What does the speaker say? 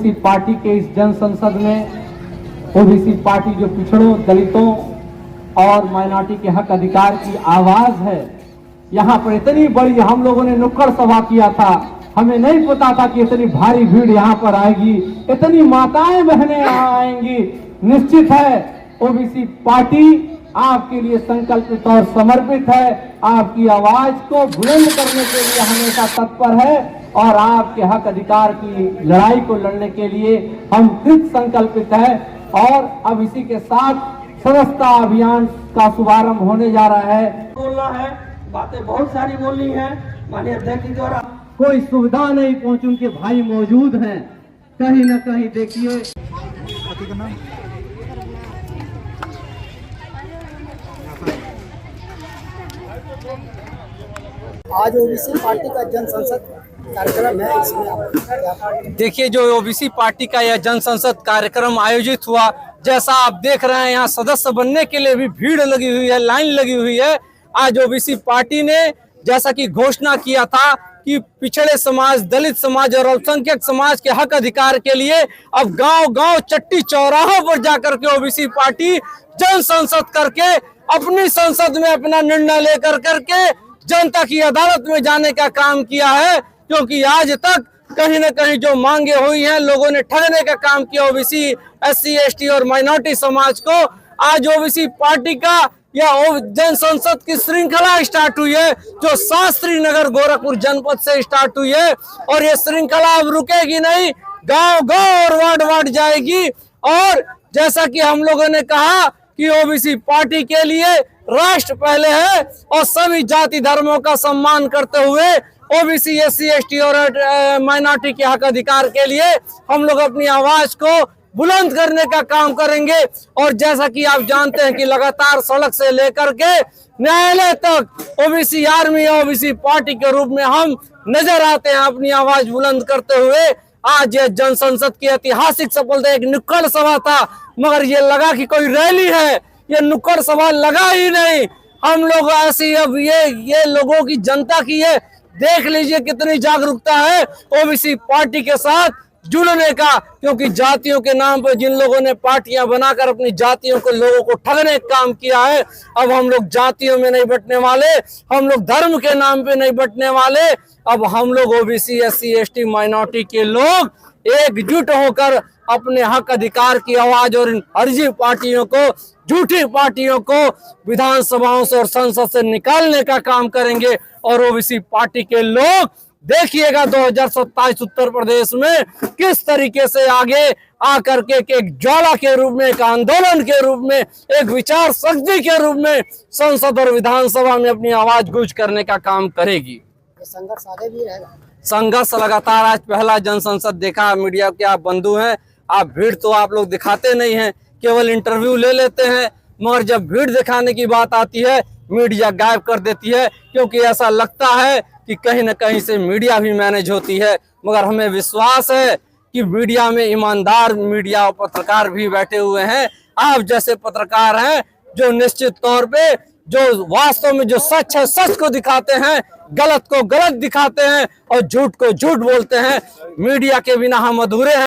OBC party के इस जन संसद में ओबीसी पार्टी जो पिछड़ों, दलितों और माइनॉरिटी के हक अधिकार की आवाज है, यहाँ पर इतनी बड़ी हम लोगों ने नुक्कड़ सभा किया था। हमें नहीं पता था कि इतनी भारी भीड़ यहाँ पर आएगी, इतनी माताएं बहनें यहाँ आएंगी। निश्चित है ओबीसी पार्टी आपके लिए संकल्पित और समर्पित है, आपकी आवाज को बुलंद करने के लिए हमेशा तत्पर है और आपके हक अधिकार की लड़ाई को लड़ने के लिए हम कृत संकल्पित है। और अब इसी के साथ सदस्यता अभियान का शुभारंभ होने जा रहा है। बोलना है, बातें बहुत सारी बोलनी है। माननीय अध्यक्ष जी द्वारा कोई सुविधा नहीं पहुंची, उनके भाई मौजूद हैं। कहीं ना कहीं देखिए आज ओबीसी पार्टी का जन संसद कार्यक्रम है, इसमें देखिए जो ओबीसी पार्टी का यह जन संसद कार्यक्रम आयोजित हुआ, जैसा आप देख रहे हैं यहाँ सदस्य बनने के लिए भी भीड़ लगी हुई है, लाइन लगी हुई है। आज ओबीसी पार्टी ने जैसा कि घोषणा किया था कि पिछड़े समाज, दलित समाज और अल्पसंख्यक समाज के हक अधिकार के लिए अब गांव-गांव, चट्टी चौराहों पर जाकर के ओबीसी पार्टी जन संसद करके अपनी संसद में अपना निर्णय लेकर करके जनता की अदालत में जाने का काम किया है। क्योंकि आज तक कहीं न कहीं जो मांगे हुई हैं, लोगों ने ठगने का काम किया ओबीसी, एससी, एसटी और माइनॉरिटी समाज को। आज ओबीसी पार्टी का यह जन संसद की श्रृंखला स्टार्ट हुई है, जो शास्त्री नगर गोरखपुर जनपद से स्टार्ट हुई है और ये श्रृंखला अब रुकेगी नहीं, गांव-गांव और वार्ड-वार्ड जाएगी। और जैसा कि हम लोगों ने कहा कि ओबीसी पार्टी के लिए राष्ट्र पहले है और सभी जाति धर्मों का सम्मान करते हुए ओबीसी, एससी, एसटी और माइनॉरिटी के हक अधिकार के लिए हम लोग अपनी आवाज को बुलंद करने का काम करेंगे। और जैसा कि आप जानते हैं कि लगातार सड़क से लेकर के न्यायालय तक ओबीसी आर्मी, ओबीसी पार्टी के रूप में हम नजर आते हैं अपनी आवाज बुलंद करते हुए। आज ये जन संसद की ऐतिहासिक सफलता एक नुक्कड़ सभा था, मगर ये लगा कि कोई रैली है, ये नुक्कड़ सभा लगा ही नहीं। हम लोग ऐसी अब ये लोगों की, जनता की है, देख लीजिए कितनी जागरूकता है ओबीसी पार्टी के साथ जुड़ने का। क्योंकि जातियों के नाम पर जिन लोगों ने पार्टियां बनाकर अपनी जातियों को, लोगों को ठगने का काम किया है, अब हम लोग जातियों में नहीं बंटने वाले, हम लोग धर्म के नाम पे नहीं बंटने वाले। अब हम लोग ओबीसी, एससी, एसटी, माइनॉरिटी के लोग एकजुट होकर अपने हक अधिकार की आवाज और इन फर्जी पार्टियों को, झूठी पार्टियों को विधानसभाओं से और संसद से निकालने का काम करेंगे। और ओबीसी पार्टी के लोग देखिएगा 2027 उत्तर प्रदेश में किस तरीके से आगे आकर के एक ज्वाला के रूप में, एक आंदोलन के रूप में, एक विचार शक्ति के रूप में संसद और विधानसभा में अपनी आवाज गूंज करने का काम करेगी। संघर्ष आगे भी रहेगा। संघर्ष लगातार, आज पहला जन संसद देखा। मीडिया के आप बंधु हैं, आप भीड़ तो आप लोग दिखाते नहीं हैं, केवल इंटरव्यू ले लेते हैं, मगर जब भीड़ दिखाने की बात आती है मीडिया गायब कर देती है। क्योंकि ऐसा लगता है कि कहीं न कहीं से मीडिया भी मैनेज होती है, मगर हमें विश्वास है कि मीडिया में ईमानदार मीडिया और पत्रकार भी बैठे हुए हैं। आप जैसे पत्रकार हैं जो निश्चित तौर पे, जो वास्तव में जो सच है सच को दिखाते हैं, गलत को गलत दिखाते हैं और झूठ को झूठ बोलते हैं। मीडिया के बिना हम अधूरे हैं।